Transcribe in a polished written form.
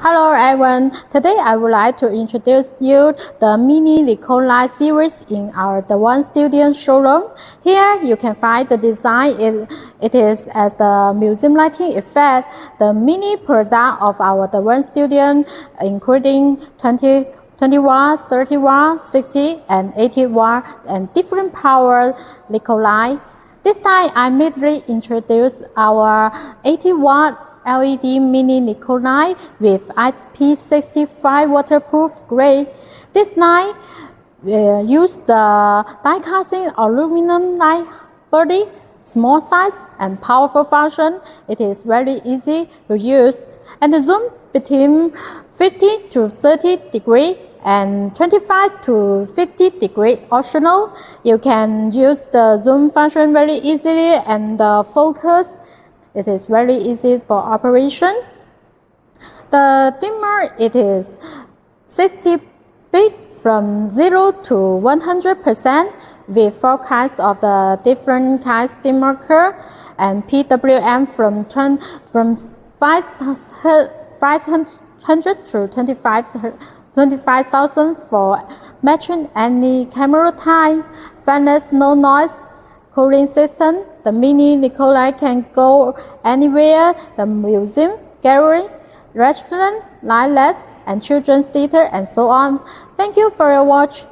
Hello everyone, today I would like to introduce you the mini Leko line series in our The One Studio showroom. Here you can find the design, it is as the museum lighting effect, the mini product of our The One Studio including 20 watts, 30 watts, 60 and 80 watts and different power Leko light. This time I immediately introduce our 80 watt LED mini Leko light with IP65 waterproof grade. This light use the die-casting aluminum light body, small size and powerful function. It is very easy to use and the zoom between 50 to 30 degree and 25 to 50 degree optional. You can use the zoom function very easily and the focus. It is very easy for operation. The dimmer, it is 60 bit from 0 to 100% with 4 kinds of the different kinds dimmer curve and PWM from 500 to 25,000 for matching any camera type. Fairness, no noise. Cooling system. The mini Leko light can go anywhere, the museum, gallery, restaurant, night labs, and children's theater, and so on. Thank you for your watch.